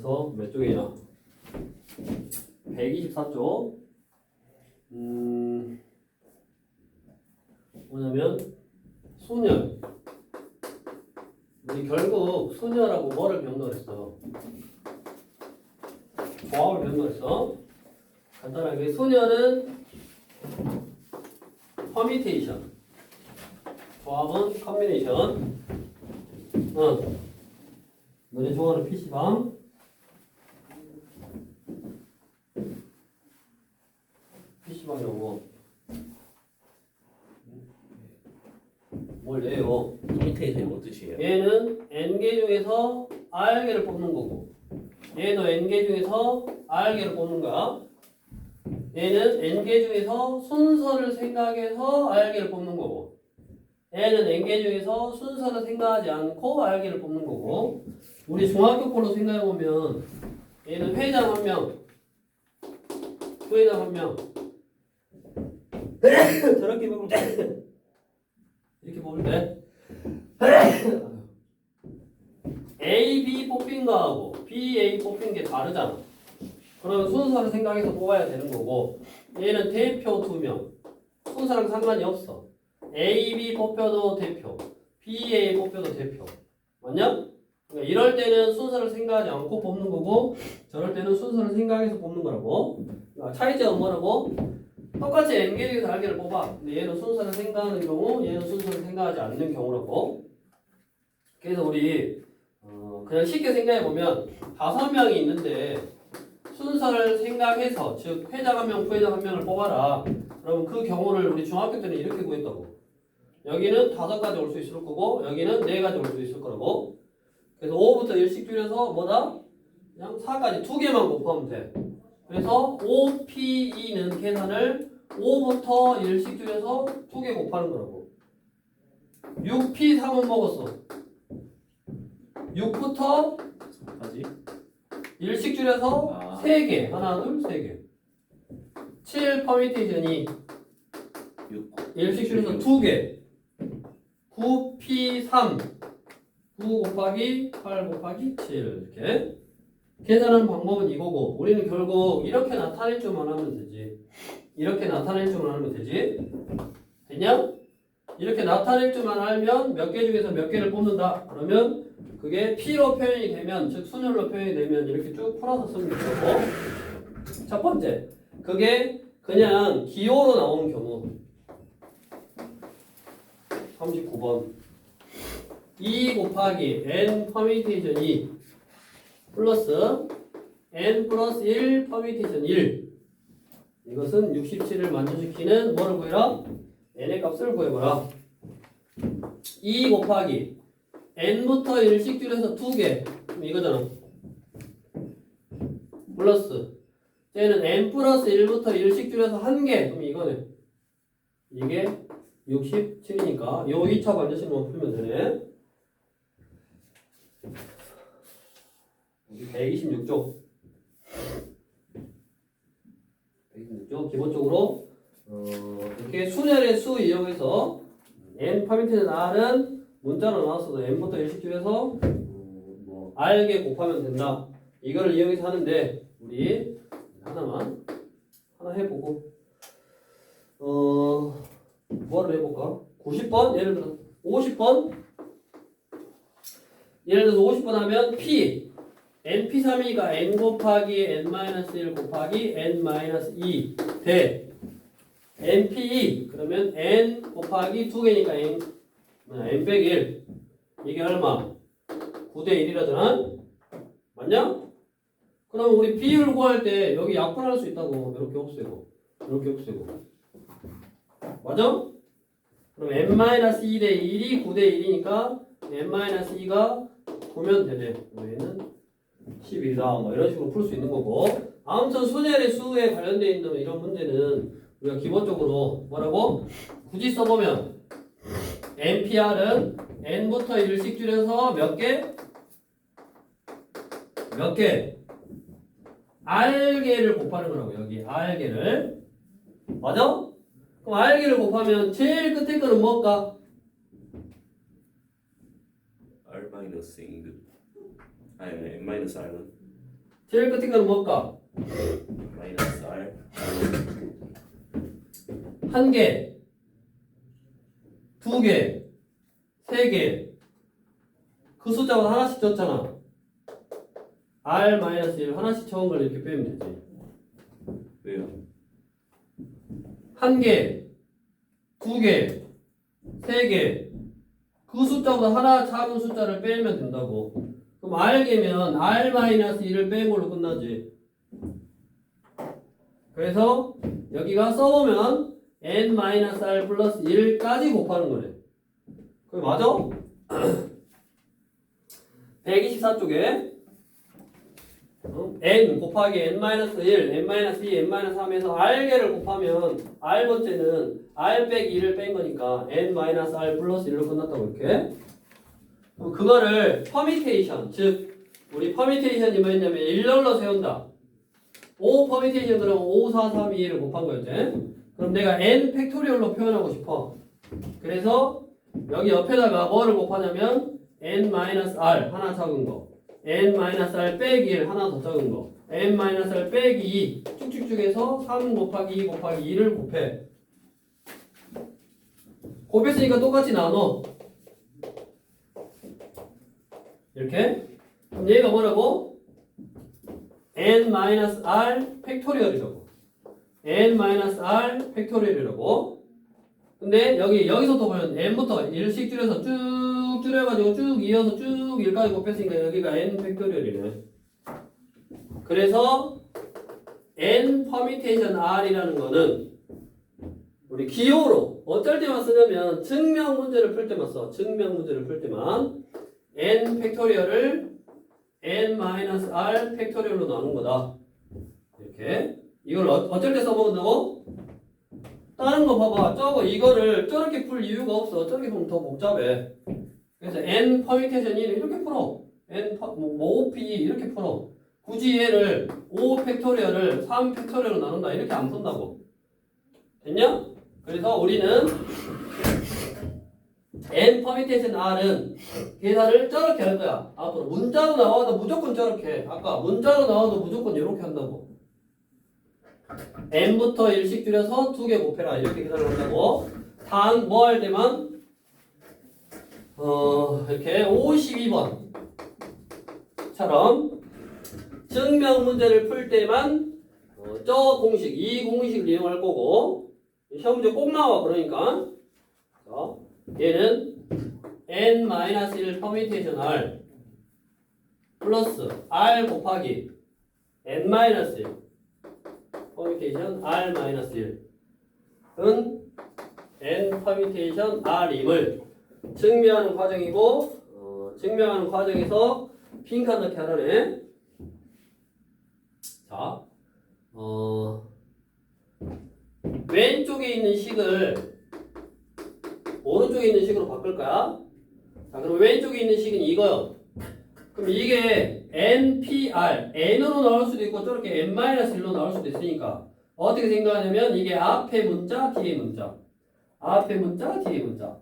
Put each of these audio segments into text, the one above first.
벌써 몇 쪽이냐? 124쪽. 뭐냐면 소멸. 우리 결국 소멸하고 뭐를 변동했어? 조합을 변동했어. 간단하게 소멸은 퍼미테이션, 조합은 컨비네이션. 너네 좋아하는 PC방. PC방 용어 뭘 내요? 커뮤니케이션이 뭔 뜻이에요? 얘는 N개 중에서 R개를 뽑는 거고, 얘도 N개 중에서 R개를 뽑는 거야. 얘는 N개 중에서 순서를 생각해서 R개를 뽑는 거고, 얘는 N개 중에서 순서를 생각하지 않고 R개를 뽑는 거고, 우리 중학교 걸로 생각해보면 얘는 회장 1명, 부회장 1명 저렇게 보면 돼. 이렇게 보면 돼. A, B 뽑힌 거하고 B, A 뽑힌 게 다르잖아. 그러면 순서를 생각해서 뽑아야 되는 거고, 얘는 대표 2명. 순서랑 상관이 없어. A, B 뽑혀도 대표, B, A 뽑혀도 대표. 맞냐? 그러니까 이럴 때는 순서를 생각하지 않고 뽑는 거고, 저럴 때는 순서를 생각해서 뽑는 거라고. 그러니까 차이점은 뭐라고? 똑같이 N개 중에서 R개를 뽑아. 근데 얘는 순서를 생각하는 경우, 얘는 순서를 생각하지 않는 경우라고. 그래서 우리 그냥 쉽게 생각해보면 5명이 있는데 순서를 생각해서, 즉 회장 1명, 부회장 1명을 뽑아라. 그러면 그 경우를 우리 중학교 때는 이렇게 구했다고. 여기는 5가지 올 수 있을 거고, 여기는 4가지 올 수 있을 거라고. 그래서 5부터 1씩 줄여서 뭐다? 그냥 4까지 2개만 곱하면 돼. 그래서 OPE는 계산을 5부터 1씩 줄여서 2개 곱하는 거라고. 6P3은 먹었어. 6부터 3까지? 1씩 줄여서 3개. 하나, 둘, 3개. 7 퍼미테이션이 6 1씩 줄여서 2개. 9P3 9 곱하기 8 곱하기 7 이렇게 계산하는 방법은 이거고, 우리는 결국 이렇게 나타낼 줄만 하면 되지. 이렇게 나타낼 줄만 하면 되지. 됐냐? 이렇게 나타낼 줄만 알면 몇 개 중에서 몇 개를 뽑는다. 그러면 그게 P로 표현이 되면, 즉 순열로 표현이 되면 이렇게 쭉 풀어서 쓰면 되고, 첫 번째, 그게 그냥 기호로 나오는 경우 39번 2 곱하기 n 퍼미테이션 2 플러스 n 플러스 1 퍼미테이션 1, 이것은 67을 만족시키는 뭐를 구해라? n의 값을 구해보라. 2 곱하기 n부터 1씩 줄여서 2개, 그럼 이거잖아. 플러스 쟤는 n 플러스 1부터 1씩 줄여서 1개, 그럼 이거네. 이게 67이니까 요 2차 반대식만 풀면 되네. 126쪽. 126쪽. 기본적으로 이렇게 순열의 수 이용해서 n 파미테는 r은 문자로 나왔어도 n부터 1씩 줄여서 뭐 r개 곱하면 된다. 이거를 이용해서 하는데, 우리 하나 해보고 뭐를 해볼까? 90번? 예를 들어 50번? 예를 들어서 50번 하면 P NP3이가 N 곱하기 N-1 곱하기 N-2 대 NP2, 그러면 N 곱하기 2개니까 N 빼기 1, 이게 얼마? 9대 1이라잖아? 맞냐? 그럼 우리 비율 구할 때 여기 약분할 수 있다고. 이렇게 없애고 이렇게 없애고, 맞아? 그럼 n-2 대 1이 9 대 1이니까 n-2가 보면 되네. 얘는 11이다. 뭐 이런 식으로 풀 수 있는 거고. 아무튼 순열의 수에 관련되어 있는 이런 문제는 우리가 기본적으로 뭐라고? 굳이 써보면 NPR은 n부터 1씩 줄여서 몇 개? 몇 개? R개를 곱하는 거라고. 여기 R개를. 맞아? 그럼 R개를 곱하면 제일 끝에 거는 뭘까? R 마이너스 2. 아니 N 마이너스 R은 제일 끝에 거는 뭘까? 마이너스 R. 한 개, 두 개, 세 개. 그 숫자보다 하나씩 줬잖아. R-1 하나씩 적은 걸 이렇게 빼면 되지. 왜요? 한 개, 두 개, 세 개. 그 숫자보다 하나 작은 숫자를 빼면 된다고. 그럼 R개면 R-1을 뺀 걸로 끝나지. 그래서 여기가 써보면 N-R 플러스 1까지 곱하는 거래. 그게 맞아? 124쪽에 n 곱하기 n-1, n-2, n-3에서 r개를 곱하면 r번째는 r 빼기 2를 뺀 거니까 n-r 플러스 1로 끝났다고 이렇게. 그럼 그거를 퍼미테이션, 즉 우리 퍼미테이션이 뭐였냐면 일렬로 세운다. 5 퍼미테이션 그러면 5, 4, 3, 2, 1을 곱한 거였지. 그럼 내가 n 팩토리얼로 표현하고 싶어. 그래서 여기 옆에다가 뭐를 곱하냐면 n-r 하나 작은 거, n-r 빼기 1 하나 더 작은 거, n-r 빼기 2 쭉쭉쭉 해서 3 곱하기 2 곱하기 2를 곱해. 곱했으니까 똑같이 나눠. 이렇게. 그럼 얘가 뭐라고? n-r 팩토리얼이라고. n-r 팩토리얼이라고. 근데 여기서부터 보면 n부터 1씩 줄여서 쭉 줄여가지고 쭉 이어서 쭉 1까지 곱했으니까 여기가 n 팩토리얼이네. 그래서 n 퍼미테이션 r이라는 거는 우리 기호로 어쩔 때만 쓰냐면 증명 문제를 풀 때만 써. 증명 문제를 풀 때만 n 팩토리얼을 n-r 팩토리얼로 나눈 거다. 이렇게. 이걸 어쩔 때 써먹는다고? 다른 거 봐봐. 저거 이거를 저렇게 풀 이유가 없어. 저렇게 보면 더 복잡해. 그래서 n 퍼미테이션 1을 이렇게 풀어. OP 이렇게 풀어. 굳이 얘를 5 팩토리얼을 3 팩토리얼로 나눈다. 이렇게 안 푼다고. 됐냐? 그래서 우리는 n 퍼미테이션 r은 계산을 저렇게 할 거야. 앞으로 문자로 나와도 무조건 저렇게 해. 아까 문자로 나와도 무조건 이렇게 한다고. n부터 1씩 줄여서 2개 곱해라. 이렇게 계산을 한다고. 단 뭐 할 때만 이렇게 52번처럼 증명 문제를 풀 때만 저 공식, 이 공식을 이용할 거고 시험 문제 꼭 나와. 그러니까 얘는 n-1 퍼미테이션 r 플러스 r 곱하기 n-1 퍼미테이션 r-1은 n 퍼미테이션 r임을 증명하는 과정이고 증명하는 과정에서 빈칸 넣기 하라네. 자, 왼쪽에 있는 식을 오른쪽에 있는 식으로 바꿀 거야. 자, 그럼 왼쪽에 있는 식은 이거요. 그럼 이게 NPR, N으로 나올 수도 있고 저렇게 N-1로 나올 수도 있으니까 어떻게 생각하냐면 이게 앞에 문자, 뒤에 문자. 앞에 문자, 뒤에 문자.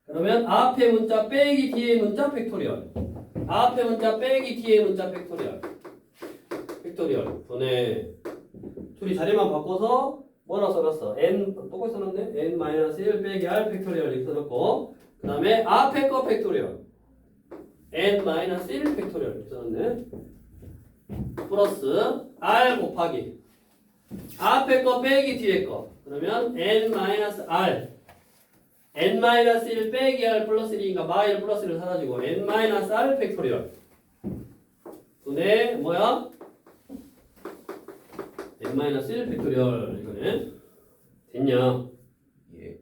그러면 앞에 문자 빼기 뒤에 문자 팩토리얼. 앞에 문자 빼기 뒤에 문자 팩토리얼. 팩토리얼. 분해. 둘이 자리만 바꿔서 뭐라고 써놨어? N, 똑같이 써놨네? N-1 빼기 R 팩토리얼 이렇게 써놨고 그 다음에 앞에 거 팩토리얼. n-1 팩토리얼 이렇게 써놨네. 플러스 r 곱하기 앞에 거 빼기 뒤에 거. 그러면 n-r n-1 빼기 r 플러스 1이니까 마이너스 플러스 1을 사라지고 n-r 팩토리얼 분의 뭐야? n-1 팩토리얼 이거네. 됐냐? 예.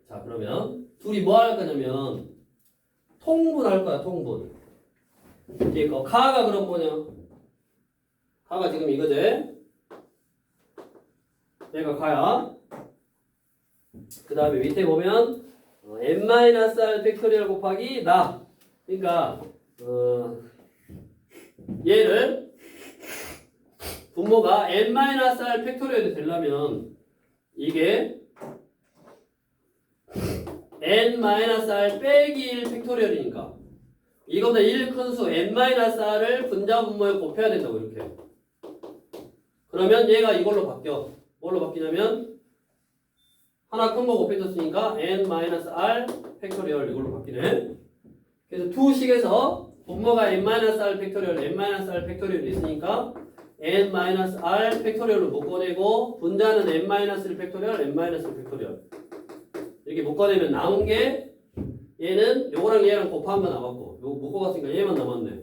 자, 그러면 둘이 뭐 할 거냐면 통분할 거야. 통분. 뒤에 거 가가 그럼 뭐냐? 가가 지금 이거지? 얘가 가야. 그 다음에 밑에 보면 n-r 팩토리얼 곱하기 나. 그러니까 얘를 분모가 n-r 팩토리얼이 되려면 이게 n-r 빼기 1 팩토리얼이니까 이거보다 1 큰 수 n-r을 분자 분모에 곱해야 된다고 이렇게. 그러면 얘가 이걸로 바뀌어. 뭘로 바뀌냐면 하나 큰 거 곱해줬으니까 n-r 팩토리얼 이걸로 바뀌네. 그래서 두 식에서 분모가 n-r 팩토리얼, n-r 팩토리얼이 있으니까 n-r 팩토리얼로 묶어내고 분자는 n-1 팩토리얼, n-1 팩토리얼 이렇게 묶어내면 남은 게 얘는 요거랑 얘랑 곱한 거 남았고 요거 묶어갔으니까 얘만 남았네.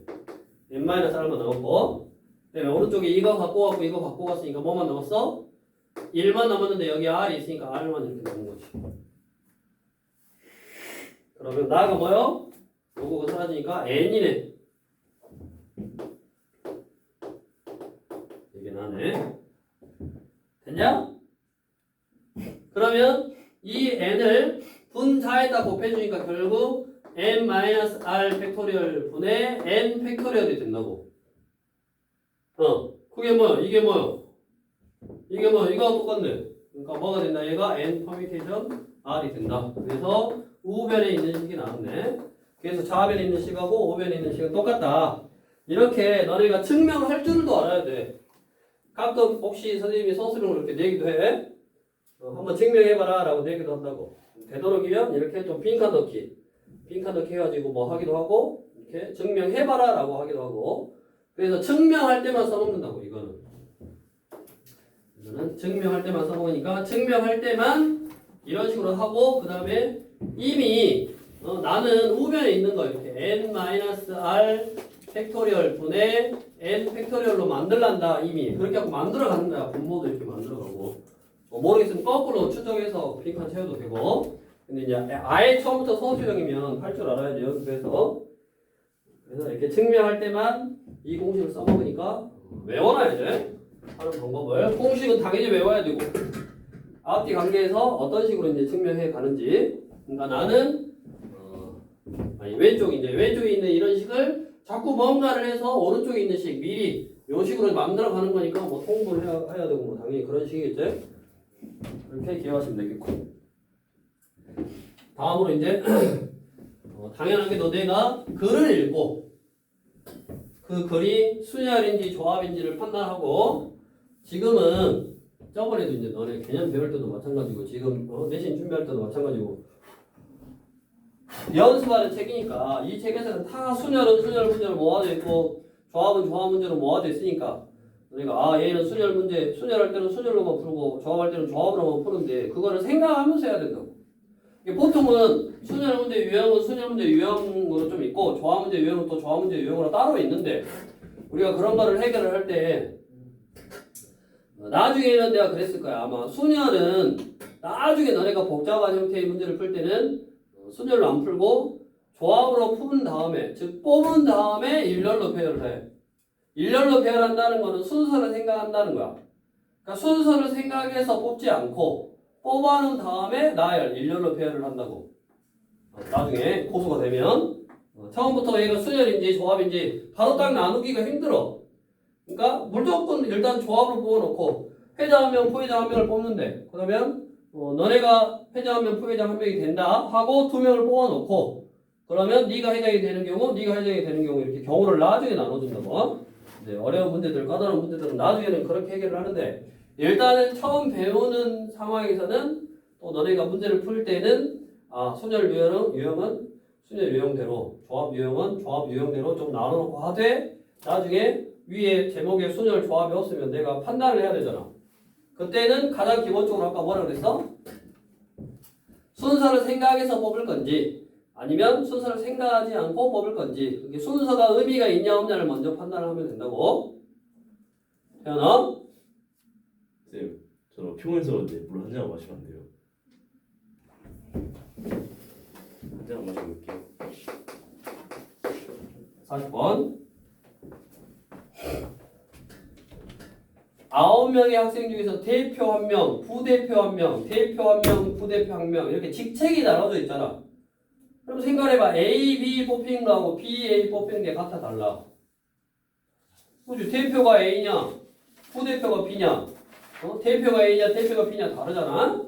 n-r만 남았고 그다음에 오른쪽에 이거 갖고 갔고 이거 갖고 갔으니까 뭐만 남았어? 1만 남았는데 여기 r이 있으니까 r만 이렇게 남은 거지. 그러면 나가 뭐요? 요거가 사라지니까 n이네. 이게 나네. 됐냐? 그러면 이 n을 분자에다 곱해주니까 결국 n-r 팩토리얼 분의 n 팩토리얼이 된다고. 그게 뭐야? 이게 뭐야? 이게 뭐야? 이거하고 똑같네. 그러니까 뭐가 된다? 얘가 n 퍼뮤테이션 r이 된다. 그래서 우변에 있는 식이 나왔네. 그래서 좌변에 있는 식하고 우변에 있는 식은 똑같다. 이렇게 너네가 증명할 줄도 알아야 돼. 가끔 혹시 선생님이 서술형으로 이렇게 내기도 해. 한번 증명해봐라 라고 내기도 한다고. 되도록이면 이렇게 좀 빈칸 넣기 해가지고 뭐 하기도 하고 이렇게 증명해봐라 라고 하기도 하고. 그래서 증명할 때만 써먹는다고 이거는 증명할 때만 써먹으니까 증명할 때만 이런 식으로 하고 그 다음에 이미 나는 우변에 있는 거 이렇게 n-r 팩토리얼 분의 n 팩토리얼로 만들란다. 이미 그렇게 하고 만들어 가는 거야. 분모도 이렇게 만들어 가고 모르겠으면 거꾸로 추적해서 빈칸 채워도 되고. 근데 이제 아예 처음부터 서술형이면 할 줄 알아야지 연습해서. 그래서 이렇게 증명할 때만 이 공식을 써먹으니까 외워놔야지. 하는 방법을. 공식은 당연히 외워야 되고 앞뒤 관계에서 어떤 식으로 이제 증명해 가는지. 그러니까 나는 왼쪽에 있는 이런 식을 자꾸 뭔가를 해서 오른쪽에 있는 식 미리 요 식으로 만들어 가는 거니까 뭐 통분을 해야 되고 뭐 당연히 그런 식이겠지. 이렇게 기억하시면 되겠고. 다음으로 이제 당연하게 너네가 글을 읽고 그 글이 순열인지 조합인지를 판단하고 지금은 저번에도 이제 너네 개념 배울 때도 마찬가지고 지금 내신 준비할 때도 마찬가지고 연습하는 책이니까 이 책에서는 다 순열은 순열 문제로 모아져 있고 조합은 조합 문제로 모아져 있으니까 그러니까 얘는 순열 문제 순열할 때는 순열로만 풀고 조합할 때는 조합으로만 푸는데 그거를 생각하면서 해야 된다고. 보통은 순열 문제 유형은 순열 문제 유형으로 좀 있고 조합 문제 유형은 또 조합 문제 유형으로 따로 있는데 우리가 그런 거를 해결을 할 때 나중에는 내가 그랬을 거야. 아마 순열은 나중에 너네가 복잡한 형태의 문제를 풀 때는 순열로 안 풀고 조합으로 푼 다음에 즉 뽑은 다음에 일렬로 배열을 해. 일렬로 배열한다는 거는 순서를 생각한다는 거야. 그러니까 순서를 생각해서 뽑지 않고 뽑아놓은 다음에 나열 일렬로 배열을 한다고. 나중에 고수가 되면 처음부터 얘가 순열인지 조합인지 바로 딱 나누기가 힘들어. 그러니까 무조건 일단 조합으로 뽑아놓고 회장 한 명, 포회장 한 명을 뽑는데 그러면 너네가 회장 한 명, 포회장 한 명이 된다 하고 두 명을 뽑아놓고 그러면 네가 회장이 되는 경우, 네가 회장이 되는 경우 이렇게 경우를 나중에 나눠준다고. 이제 어려운 문제들, 까다로운 문제들은 나중에는 그렇게 해결을 하는데 일단은 처음 배우는 상황에서는 또 너네가 문제를 풀 때는 순열 유형은 순열 유형대로 조합 유형은 조합 유형대로 좀 나눠놓고 하되 나중에 위에 제목에 순열 조합이 없으면 내가 판단을 해야 되잖아. 그때는 가장 기본적으로 아까 뭐라 그랬어? 순서를 생각해서 뽑을 건지 아니면 순서를 생각하지 않고 뽑을 건지 이게 순서가 의미가 있냐 없냐를 먼저 판단을 하면 된다고. 태연아? 쌤, 저는 피곤해서인데 물 한 잔 마시면 안 돼요? 한 잔 마시고 올게요. 40번 9명의 학생 중에서 대표 1명, 부대표 1명, 대표 1명, 부대표 1명 이렇게 직책이 나눠져 있잖아. 그럼 생각해봐. A, B 뽑힌 거하고 B, A 뽑힌 게 같아 달라. 그렇지? 대표가 A냐 부대표가 B냐 대표가 A냐 대표가 B냐 다르잖아.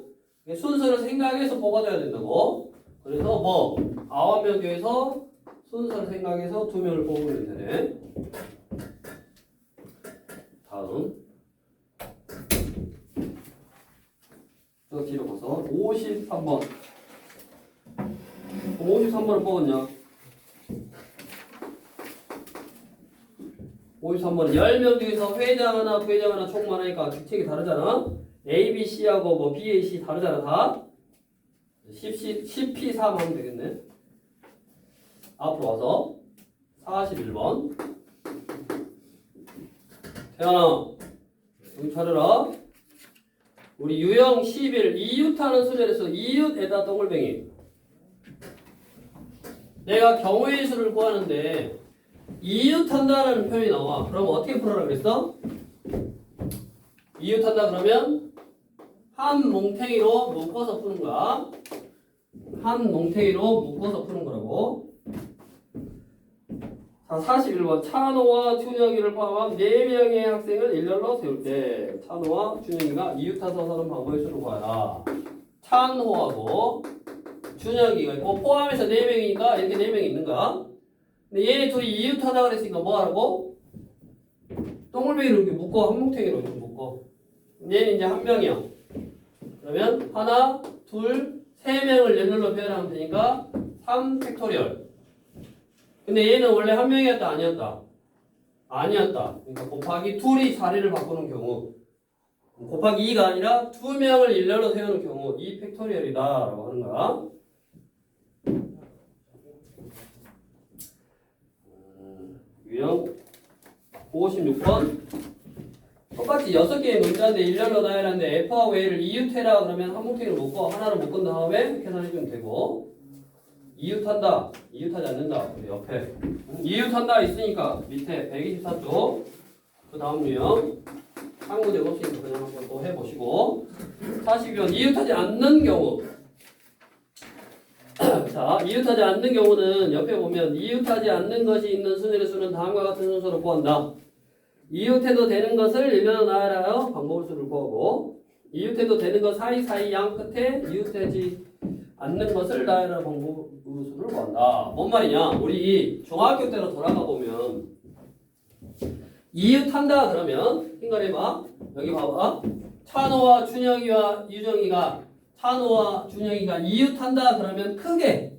순서를 생각해서 뽑아줘야 된다고. 그래서 9명 중에서 순서를 생각해서 2명을 뽑으면 되네. 다음 저 뒤로 가서 53번 53번을 뽑았냐? 53번은 10명 중에서 회장 하나, 부회장 하나 총 많으니까 규칙이 다르잖아. A, B, C하고 뭐 B, A, C 다르잖아 다. 10P3 하면 되겠네. 앞으로 와서 41번 태연아 여기 차려라. 우리 유형 11 이웃하는 수준에서 이웃에다 동글뱅이. 내가 경우의 수를 구하는데 이웃한다라는 표현이 나와. 그럼 어떻게 풀어라 그랬어? 이웃한다 그러면 한 뭉탱이로 묶어서 푸는 거야. 한 뭉탱이로 묶어서 푸는 거라고. 자, 41번 찬호와 준영이를 포함한 4명의 학생을 일렬로 세울 때 찬호와 준영이가 이웃해서 서는 방법의 수를 구하라. 찬호하고 준영이가 있고 포함해서 4명이니까 이렇게 4명이 있는 거야. 근데 얘네 둘이 이웃하다 그랬으니까 뭐 하라고? 동글뱅이로 이렇게 묶어. 한 뭉탱이로 이렇게 묶어. 얘는 이제 한 명이야. 그러면 하나, 둘, 3명을 일렬로 표현하면 되니까 3팩토리얼. 근데 얘는 원래 한 명이었다 아니었다? 아니었다. 그러니까 곱하기 둘이 자리를 바꾸는 경우 곱하기 2가 아니라 2명을 일렬로 세우는 경우 2팩토리얼이다 라고 하는 거야. 유형 56번 똑같이 6개의 문자인데 일렬로 나열하는데 F하고 A를 이웃해라 그러면 한 뭉탱이를 묶고 하나를 묶은 다음에 계산해주면 되고 이웃한다, 이웃하지 않는다 우리 옆에 이웃한다 있으니까 밑에 124쪽 그 다음 유형 한 문제 없으니까 그냥 한번 또 해보시고 42번 이웃하지 않는 경우 자, 이웃하지 않는 경우는 옆에 보면 이웃하지 않는 것이 있는 순위의 수는 다음과 같은 순서로 구한다. 이웃해도 되는 것을 일렬로 나열하여 방법의 수를 구하고 이웃해도 되는 것 사이사이 양 끝에 이웃하지 않는 것을 나열하여 방법의 수를 구한다. 뭔 말이냐? 우리 중학교 때로 돌아가 보면 이웃한다 그러면 생각해봐. 여기 봐봐. 찬호와 준영이와 유정이가 찬호와 준영이가 이웃한다 그러면 크게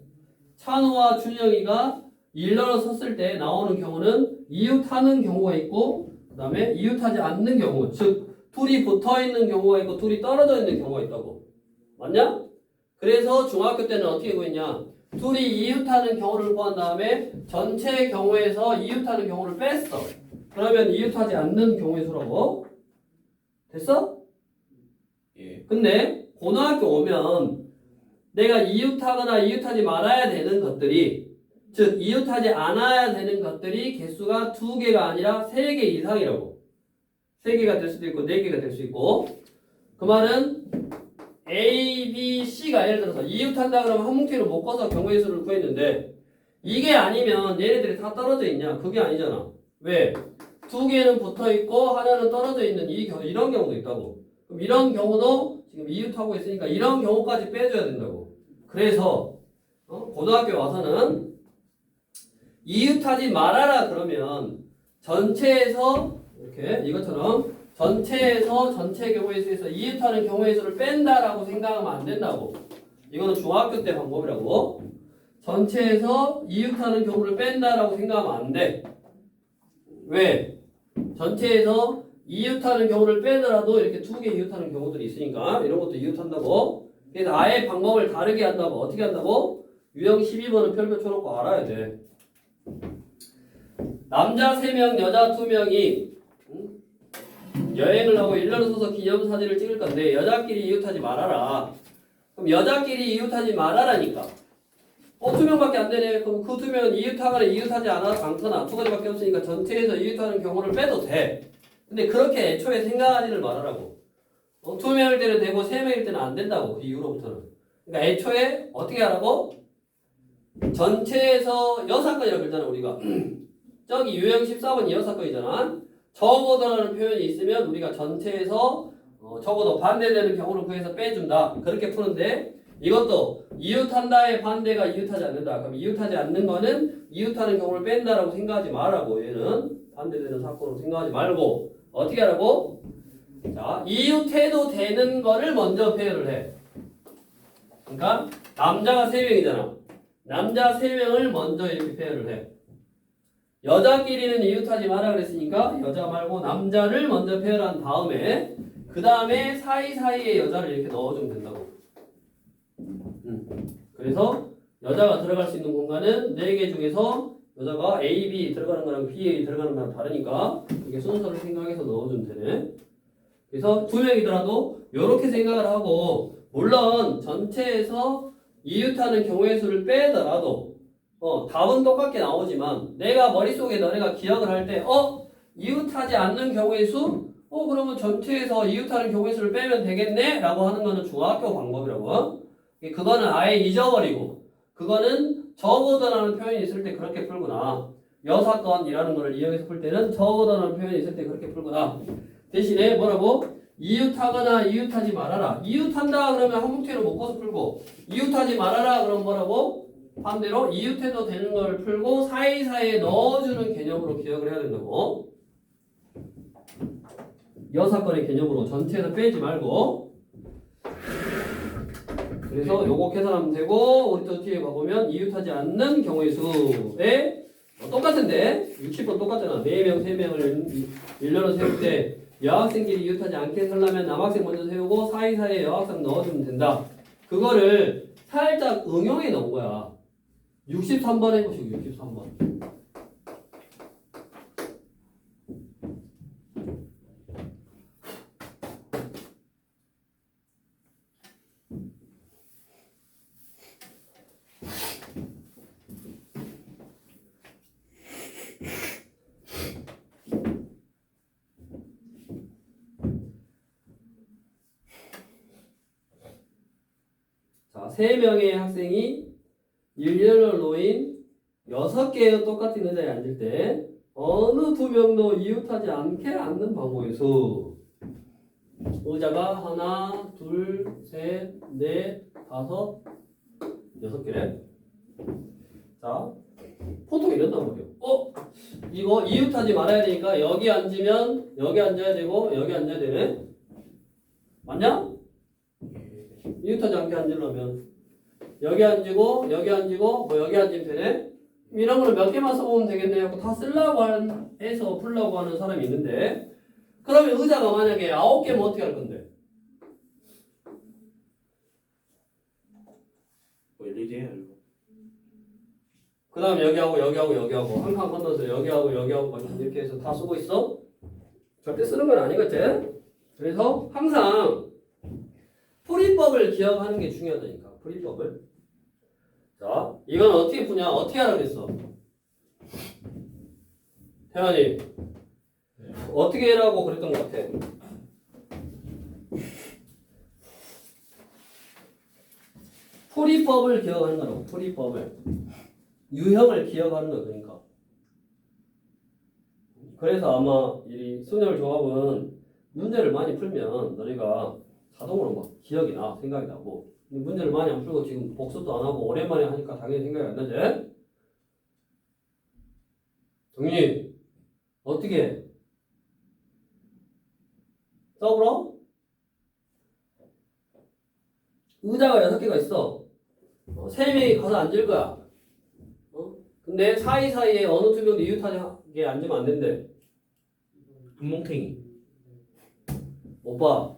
찬호와 준영이가 일렬로 섰을 때 나오는 경우는 이웃하는 경우가 있고 그 다음에 이웃하지 않는 경우 즉 둘이 붙어있는 경우가 있고 둘이 떨어져 있는 경우가 있다고. 맞냐? 그래서 중학교 때는 어떻게 구했냐? 둘이 이웃하는 경우를 구한 다음에 전체 경우에서 이웃하는 경우를 뺐어. 그러면 이웃하지 않는 경우의 수라고. 됐어? 예. 근데 고등학교 오면 내가 이웃하거나 이웃하지 말아야 되는 것들이 즉 이웃하지 않아야 되는 것들이 개수가 2개가 아니라 3개 이상이라고. 3개가 될 수도 있고 4개가 될 수 있고 그 말은 A, B, C가 예를 들어서 이웃한다 그러면 한 뭉탱이로 묶어서 경우의 수를 구했는데 이게 아니면 얘네들이 다 떨어져 있냐? 그게 아니잖아. 왜? 2개는 붙어 있고 하나는 떨어져 있는 이런 경우도 있다고. 그럼 이런 경우도 지금 이웃하고 있으니까 이런 경우까지 빼줘야 된다고. 그래서 고등학교 와서는 이웃하지 말아라 그러면 전체에서 이렇게 이것처럼 전체에서 전체 경우의 수에서 이웃하는 경우의 수를 뺀다라고 생각하면 안 된다고. 이거는 중학교 때 방법이라고. 전체에서 이웃하는 경우를 뺀다라고 생각하면 안 돼. 왜? 전체에서 이웃하는 경우를 빼더라도 이렇게 2개 이웃하는 경우들이 있으니까 이런 것도 이웃한다고. 그래서 아예 방법을 다르게 한다고. 어떻게 한다고? 유형 12번은 별표 쳐놓고 알아야 돼. 남자 3명, 여자 2명이 여행을 하고 일렬로 서서 기념사진을 찍을 건데 여자끼리 이웃하지 말아라. 그럼 여자끼리 이웃하지 말아라니까. 2명밖에 안 되네. 그럼 그 2명은 이웃하거나 이웃하지 않거나 2가지밖에 없으니까 전체에서 이웃하는 경우를 빼도 돼. 근데 그렇게 애초에 생각하지를 말아라고. 2명일 때는 되고 3명일 때는 안 된다고. 그 이후로부터는. 그러니까 애초에 어떻게 하라고? 전체에서 6건이라고 그랬잖아 우리가. 저기 유형 14번이 6건이잖아. 적어도라는 표현이 있으면 우리가 전체에서 적어도 반대되는 경우를 구해서 빼준다. 그렇게 푸는데 이것도 이웃한다의 반대가 이웃하지 않는다. 그럼 이웃하지 않는 거는 이웃하는 경우를 뺀다라고 생각하지 말라고. 얘는 반대되는 사건으로 생각하지 말고 어떻게 하라고? 자, 이웃해도 되는 거를 먼저 배열을 해. 그러니까 남자가 3명이잖아. 남자 3명을 먼저 이렇게 배열을 해. 여자끼리는 이웃하지 마라 그랬으니까 여자 말고 남자를 먼저 배열한 다음에 그 다음에 사이사이에 여자를 이렇게 넣어주면 된다고. 그래서 여자가 들어갈 수 있는 공간은 4개 중에서 여자가 A, B 들어가는 거랑 B, A 들어가는 거랑 다르니까 이게 순서를 생각해서 넣어주면 되네. 그래서 2명이더라도 이렇게 생각을 하고 물론 전체에서 이웃하는 경우의 수를 빼더라도 답은 똑같게 나오지만 내가 머릿속에 너네가 기억을 할 때 이웃하지 않는 경우의 수? 그러면 전체에서 이웃하는 경우의 수를 빼면 되겠네? 라고 하는 거는 중학교 방법이라고. 그거는 아예 잊어버리고 그거는 저보다라는 표현이 있을 때 그렇게 풀구나. 여사건이라는 거를 이용해서 풀 때는 저보다라는 표현이 있을 때 그렇게 풀구나. 대신에 뭐라고? 이웃하거나 이웃하지 말아라. 이웃한다 그러면 한뭉태로 묶어서 풀고 이웃하지 말아라 그럼 뭐라고? 반대로 이웃해도 되는 걸 풀고 사이사이에 넣어주는 개념으로 기억을 해야 된다고. 여사건의 개념으로 전체에서 빼지 말고. 그래서 요거 계산하면 되고 우리 또 뒤에 가보면 이웃하지 않는 경우의 수에 똑같은데 60번 똑같잖아. 4명, 3명을 일렬로 세울 때 여학생끼리 이웃하지 않게 하려면 남학생 먼저 세우고 사이사이에 여학생 넣어주면 된다. 그거를 살짝 응용해 놓은 거야. 63번 해보시고 63번. 자, 3명의 학생이 일렬로 놓인 6개의 똑같은 의자에 앉을 때 어느 2명도 이웃하지 않게 앉는 방법의 수. 의자가 하나, 둘, 셋, 넷, 다섯, 6개래. 자, 보통 이런단 말이에요. 이거 이웃하지 말아야 되니까 여기 앉으면 여기 앉아야 되고 여기 앉아야 되네. 맞냐? 이웃하지 않게 앉으려면 여기 앉고 여기 앉고 뭐 여기 앉으면 되네. 이런 거는 몇 개만 써보면 되겠네 하고 다 쓰려고 해서 풀려고 하는 사람이 있는데 그러면 의자가 만약에 9개면 어떻게 할 건데? 뭐 일일이 해요 이거. 그 다음 여기하고 여기하고 여기하고 한 칸 건너서 여기하고 여기하고 이렇게 해서 다 쓰고 있어? 절대 쓰는 건 아니겠지? 그래서 항상 풀이법을 기억하는 게 중요하다니까. 풀이법을. 자, 이건 어떻게 푸냐? 어떻게 하라고 그랬어? 태연이 어떻게 해라고 그랬던 것 같아? 풀이법을 기억하는 거라고. 풀이법을. 유형을 기억하는 거 그러니까. 그래서 아마 이 순열 조합은 문제를 많이 풀면 너희가 자동으로 막 기억이 나, 생각이 나고. 문제를 많이 안 풀고 지금 복습도 안 하고 오랜만에 하니까 당연히 생각이 안 나지? 정리 어떻게 해? 써보라? 의자가 6개가 있어. 3명이 가서 앉을 거야. 근데 사이사이에 어느 2명도 이웃하게 앉으면 안 된대. 금몽탱이. 오빠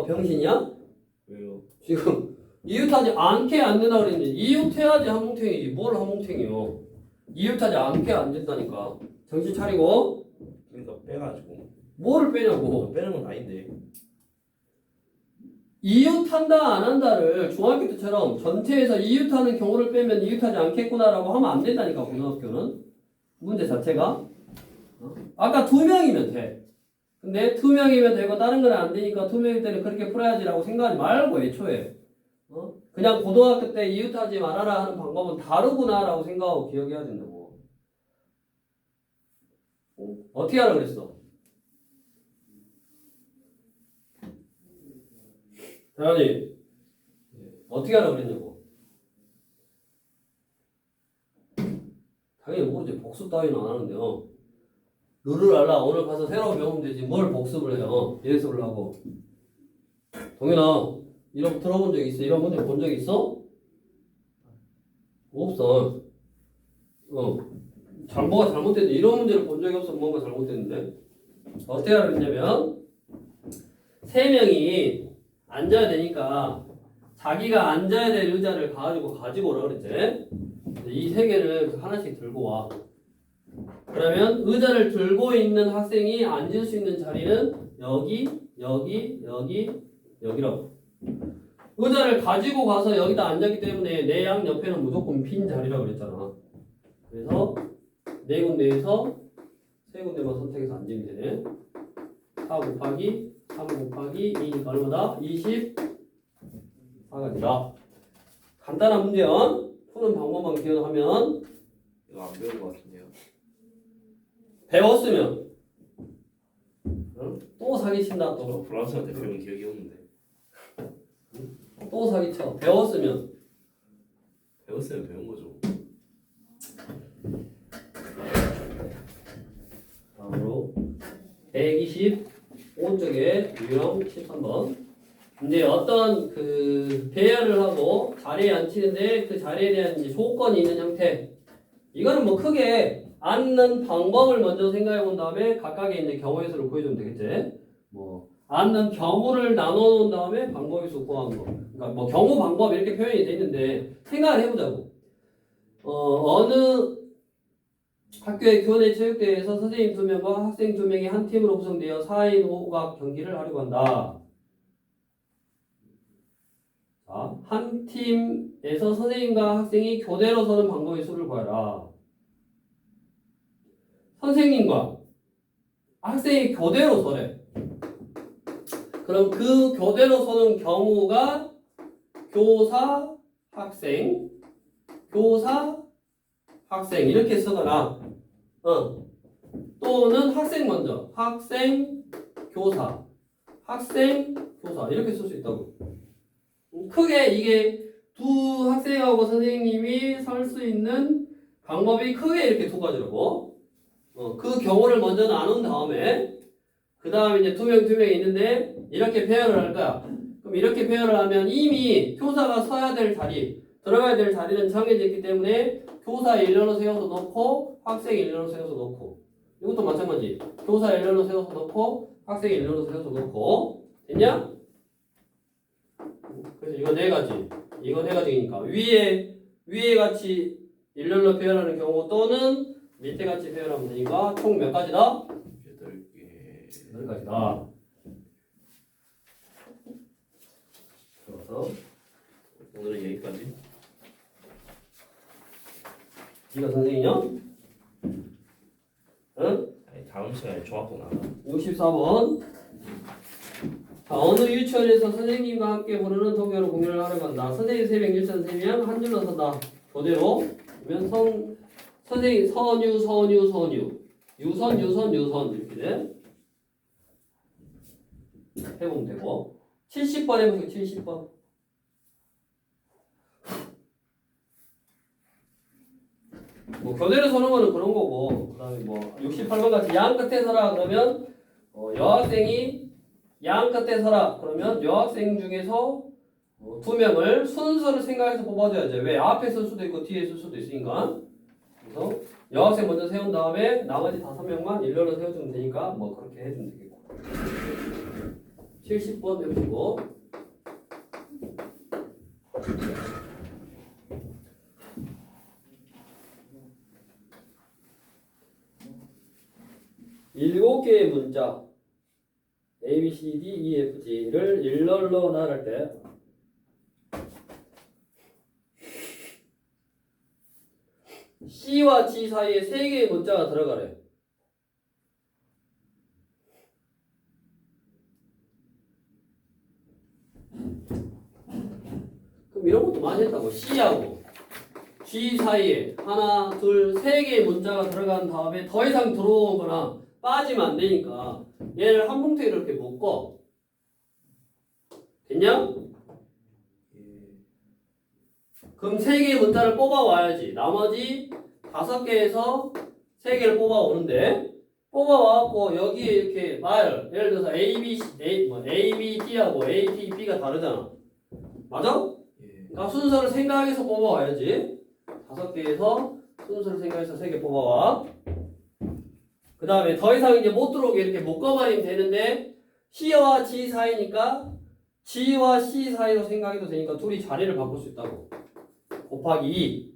병신이야? 왜요? 지금 이웃하지 않게 앉는다고 그랬는데 이웃해야지 한뭉탱이지 뭘 한뭉탱이요. 이웃하지 않게 앉는다니까. 정신 차리고. 그러니까 빼가지고. 뭐를 빼냐고. 빼는 건 아닌데. 이웃한다 안 한다를 중학교 때처럼 전체에서 이웃하는 경우를 빼면 이웃하지 않겠구나라고 하면 안 된다니까. 고등학교는 문제 자체가. 아까 2명이면 돼. 근데 2명이면 되고 다른 건 안 되니까 2명일 때는 그렇게 풀어야지라고 생각하지 말고 애초에 그냥 고등학교 때 이웃하지 말아라 하는 방법은 다르구나라고 생각하고 기억해야 된다고. 어떻게 하라 그랬어? 태연이 어떻게 하라고 그랬냐고. 당연히 모르지. 복습 따위는 안 하는데요. 룰을 알라. 오늘 가서 새로 배우면 되지. 뭘 복습을 해요. 예습을 하고. 동현아, 이런 들어본 적 있어? 이런 문제 본 적 있어? 없어. 뭐가 잘못됐는데 이런 문제를 본 적이 없어. 뭔가 잘못됐는데. 어떻게 하라고 했냐면 세 명이 앉아야 되니까 자기가 앉아야 될 의자를 가지고 오라 그랬지. 이 세 개를 하나씩 들고 와. 그러면 의자를 들고 있는 학생이 앉을 수 있는 자리는 여기, 여기, 여기, 여기라고. 의자를 가지고 가서 여기다 앉았기 때문에 내 양 옆에는 무조건 빈 자리라고 그랬잖아. 그래서 네 군데에서 세 군데만 선택해서 앉으면 되네. 4 곱하기 3 곱하기 2니까 얼마다? 24가지다. 간단한 문제야. 푸는 방법만 기억하면 이거 안 배운 것 같은데요. 배웠으면 또 사기친다. 또 프랑스한테 배운 기억이 없는데. 또 사기쳐. 배웠으면 배운 거죠. 다음으로 125쪽에 유형 13번. 이제 어떤 그 배열을 하고 자리에 앉히는데 그 자리에 대한 이제 조건이 있는 형태. 이거는 뭐 크게 앉는 방법을 먼저 생각해 본 다음에 각각의 이제 경우의 수를 구해주면 되겠지. 뭐 앉는 경우를 나눠 놓은 다음에 방법의 수 구하는 거. 그러니까 뭐 경우 방법 이렇게 표현이 돼 있는데 생각을 해보자고. 어느 학교의 교내 체육대회에서 선생님 2명과 학생 2명이 한 팀으로 구성되어 4인 5각 경기를 하려고 한다. 자, 한 팀에서 선생님과 학생이 교대로 서는 방법의 수를 구하라. 선생님과 학생이 교대로 서래. 그럼 그 교대로 서는 경우가 교사, 학생, 교사, 학생 이렇게 쓰거나 또는 학생 먼저 학생, 교사, 학생, 교사 이렇게 쓸 수 있다고. 크게 이게 두 학생하고 선생님이 설 수 있는 방법이 크게 이렇게 두 가지라고. 그 경우를 먼저 나눈 다음에 그 다음에 이제 두 명 있는데 이렇게 배열을 할 거야. 그럼 이렇게 배열을 하면 이미 교사가 서야 될 자리, 들어가야 될 자리는 정해져 있기 때문에 교사 일렬로 세워서 넣고 학생 일렬로 세워서 넣고 이것도 마찬가지. 교사 일렬로 세워서 넣고 학생 일렬로 세워서 넣고 됐냐? 그래서 이거 네 가지. 이거 네 가지니까 위에 같이 일렬로 배열하는 경우 또는 밑에 같이 배열하면 되니까 총 몇 가지다? 8개. 8가지다. 그래서 오늘은 여기까지. 네가 선생이냐? 응? 아니, 다음 시간에 조합도 나가. 64번. 자, 어느 유치원에서 선생님과 함께 부르는 동요로 공연을 하려고 한다. 선생님 3명, 유치원 3명, 한 줄로 선다. 그대로. 그러면 선생님 선유. 유선 이렇게 돼. 해보면 되고. 70번 해보세요. 70번. 뭐 교대로 서는 거는 그런 거고. 그다음에 뭐 68번 같이 양 끝에 서라 그러면 여학생이 양 끝에 서라 그러면 여학생 중에서 2명을 순서를 생각해서 뽑아줘야죠. 왜? 앞에 쓸 수도 있고 뒤에 쓸 수도 있으니까. 그래서 여학생 먼저 세운 다음에 나머지 5명만 일렬로 세워주면 되니까 뭐 그렇게 해주면 되겠고. 70번 해보시고. 일곱 개의 문자 A, B, C, D, E, F, G를 일렬로 나열할 때 C와 G 사이에 3개의 문자가 들어가래. 그럼 이런 것도 많이 했다고. C하고 G 사이에 하나, 둘, 3개의 문자가 들어간 다음에 더 이상 들어오거나 빠지면 안 되니까 얘를 한 봉투에 이렇게 묶어. 됐냐? 그럼 3개의 문자를 뽑아와야지. 나머지 5개에서 3개를 뽑아오는데 뽑아와갖고 여기에 이렇게 예를 들어서 A, B, A, B, D하고 A, T, B가 다르잖아. 맞아? 예. 그러니까 순서를 생각해서 뽑아와야지. 5개에서 순서를 생각해서 3개 뽑아와. 그 다음에 더 이상 이제 못 들어오게 이렇게 묶어버리면 되는데 C와 G 사이니까 G와 C 사이로 생각해도 되니까 둘이 자리를 바꿀 수 있다고. 곱하기 2.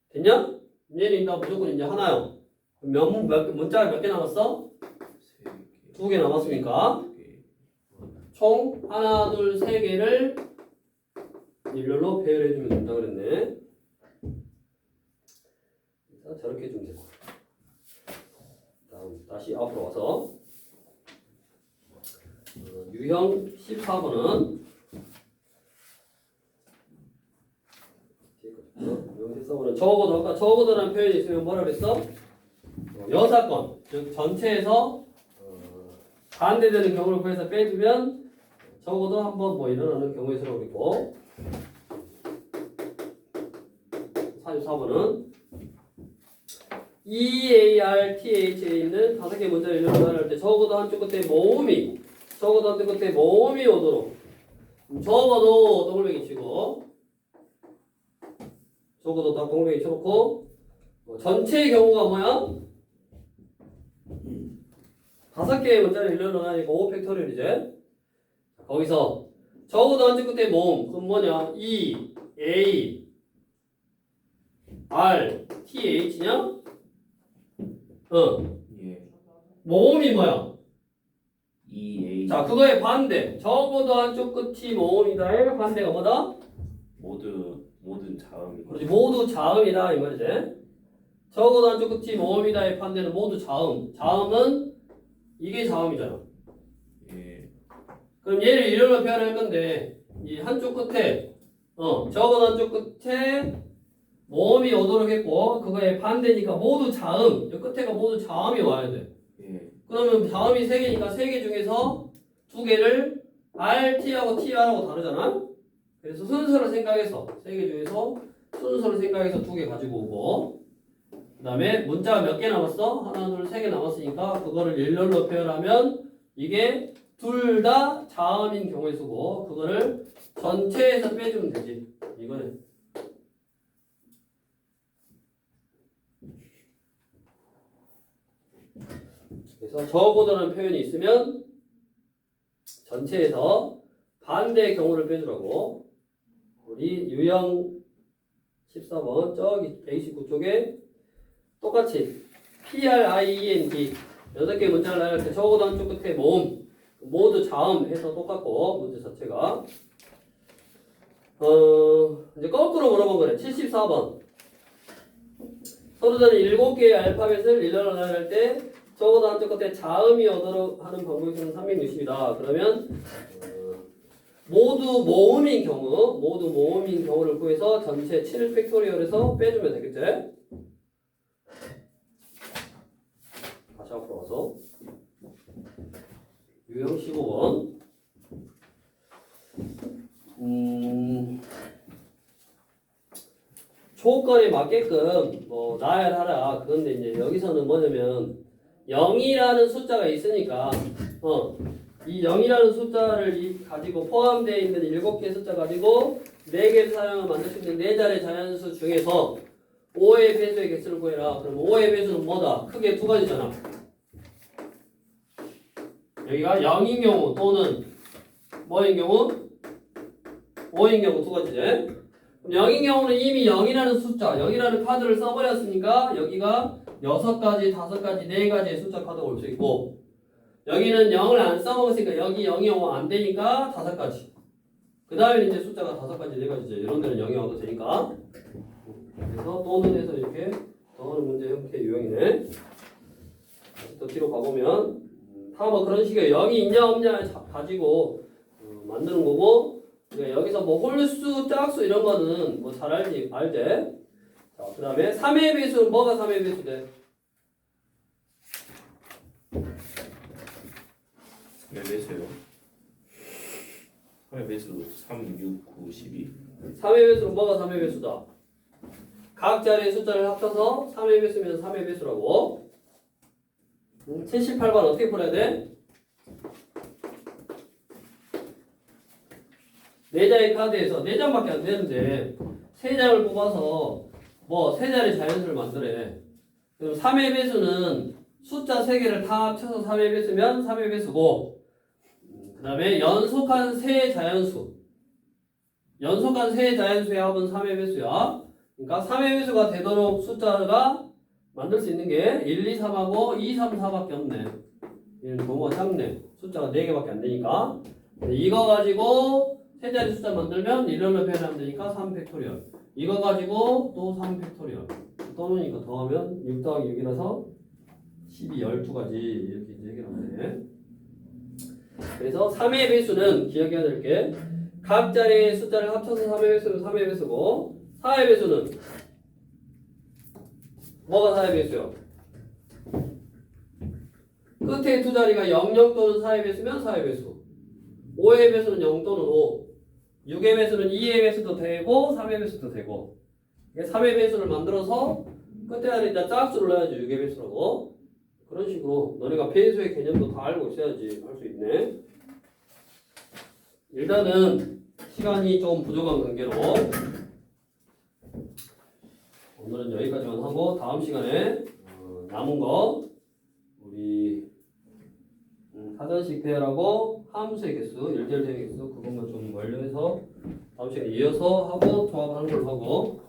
됐냐? 얘는 일단 무조건 이제 하나요. 문자가 몇 개 남았어? 2개 남았으니까 총 하나, 둘, 3개를 일렬로 배열해주면 된다 그랬네. 저렇게 해주면 되고. 다음 다시 앞으로 와서 유형 14번은 유형 14번은 적어도 아까 적어도라는 표현이 있으면 뭐라 그랬어? 여사건 즉 전체에서 반대되는 경우를 구해서 빼주면 적어도 한번 뭐 일어나는 경우의 수라고 그랬고 44번은 EARTH에 있는 5개 문자를 일어나려 할 때 적어도 한쪽 끝에 모음이 오도록 적어도 동글뱅이 치고 적어도 딱 동글뱅이 쳐놓고 전체의 경우가 뭐야? 5개의 문자를 일어나니까 5팩토리얼이지. 거기서 적어도 한쪽 끝에 모음 그럼 뭐냐? E, A, R, T, H냐? 예. 모음이 뭐야? E A. 자, 그거의 반대. 적어도 한쪽 끝이 모음이다의 반대가 뭐다? 모든 자음이. 그렇지, 모두 자음이다 이 말이지. 적어도 한쪽 끝이 모음이다의 반대는 모두 자음. 자음은 이게 자음이잖아. 예. 그럼 얘를 이름으로 표현할 건데 이 한쪽 끝에 적어도 한쪽 끝에 모음이 오도록 했고 그거의 반대니까 모두 자음. 이 끝에가 모두 자음이 와야 돼. 예. 그러면 자음이 3개니까 3개 중에서 2개를 R, T하고 TR하고 다르잖아? 그래서 순서를 생각해서 3개 중에서 순서를 생각해서 2개 가지고 오고 그 다음에 문자가 몇 개 남았어? 하나, 둘, 3개 남았으니까 그거를 일렬로 표현하면 이게 둘 다 자음인 경우의 수고 그거를 전체에서 빼주면 되지. 이거는 그래서 적어도라는 표현이 있으면 전체에서 반대의 경우를 빼주라고. 우리 유형 14번 저기 129쪽에 똑같이 PRIENT 6개 문자를 나열할 때 적어도 한쪽 끝에 모음 모두 자음 해서 똑같고 문제 자체가 이제 거꾸로 물어본 거네. 74번 서로자는 7개의 알파벳을 일렬로 나열할 때 적어도 한쪽 끝에 자음이 오도록 하는 방법의 수는 360이다. 그러면 모두 모음인 경우를 구해서 전체 7팩토리얼에서 빼주면 되겠지? 다시 앞으로 와서 유형 15번 조건에 맞게끔 뭐 나열하라. 그런데 이제 여기서는 뭐냐면 0이라는 숫자가 있으니까 이 0이라는 숫자를 가지고 포함되어 있는 7개의 숫자 가지고 4개를 사용하면 만들 수 있는 4자리의 자연수 중에서 5의 배수의 개수를 구해라. 그럼 5의 배수는 뭐다? 크게 2가지잖아. 여기가 0인 경우 또는 뭐인 경우? 5인 경우 2가지지. 0인 경우는 이미 0이라는 숫자, 0이라는 카드를 써버렸으니까 여기가 6가지, 5가지, 4가지의 숫자 카드가 올 수 있고 여기는 0을 안 써먹었으니까 여기 0이 오면 안 되니까 5가지. 그 다음에 이제 숫자가 5가지, 4가지죠. 이런 데는 0이 와도 되니까. 그래서 또는 해서 이렇게 더하는 문제 형태 유형이네. 더 뒤로 가보면 다 뭐 그런 식의 0이 있냐 없냐 가지고 만드는 거고 그러니까 여기서 뭐 홀수, 짝수 이런 거는 뭐 잘 알지? 자, 그 다음에 3의 배수는 뭐가 3의 배수 돼? 3의 배수요? 3의 배수 3, 6, 9, 12 3의 배수는 뭐가 3의 배수다? 각 자리의 숫자를 합쳐서 3의 배수면 3의 배수라고. 78번 어떻게 풀어야 돼? 4장의 카드에서 4장밖에 안 되는데 3장을 뽑아서 뭐 3자리 자연수를 만들래. 그럼 3의 배수는 숫자 3개를 다 합쳐서 3의 배수면 3의 배수고, 그 다음에 연속한 세 자연수. 연속한 세 자연수의 합은 3의 배수야. 그러니까 3의 배수가 되도록 숫자가 만들 수 있는 게 1, 2, 3하고 2, 3, 4밖에 없네. 얘는 너무 작네. 숫자가 4개밖에 안 되니까. 이거 가지고 세 자리 숫자 만들면 일렬로 표현하면 되니까 3팩토리얼. 이거 가지고 또 3팩토리얼. 떠놓으니까 더하면 6 더하기 6이라서 12, 12가지 이렇게 이제 해결하면 돼. 그래서 3의 배수는 기억해야 될 게 각 자리의 숫자를 합쳐서 3의 배수는 3의 배수고, 4의 배수는 뭐가 4의 배수요? 끝에 두 자리가 0, 0 또는 4의 배수면 4의 배수. 5의 배수는 0 또는 5. 6의 배수는 2의 배수도 되고 3의 배수도 되고. 3의 배수를 만들어서 끝에 자리에다 짝수를 넣어야지 6의 배수라고. 그런 식으로 너네가 배수의 개념도 다 알고 있어야지 할 수 있네. 일단은 시간이 좀 부족한 관계로 오늘은 여기까지만 하고, 다음 시간에 남은 거 우리 사전식 배열하고 함수의 개수, 일대일 대의 개수 그것만 좀 완료해서 다음 시간에 이어서 하고 조합하는 걸로 하고,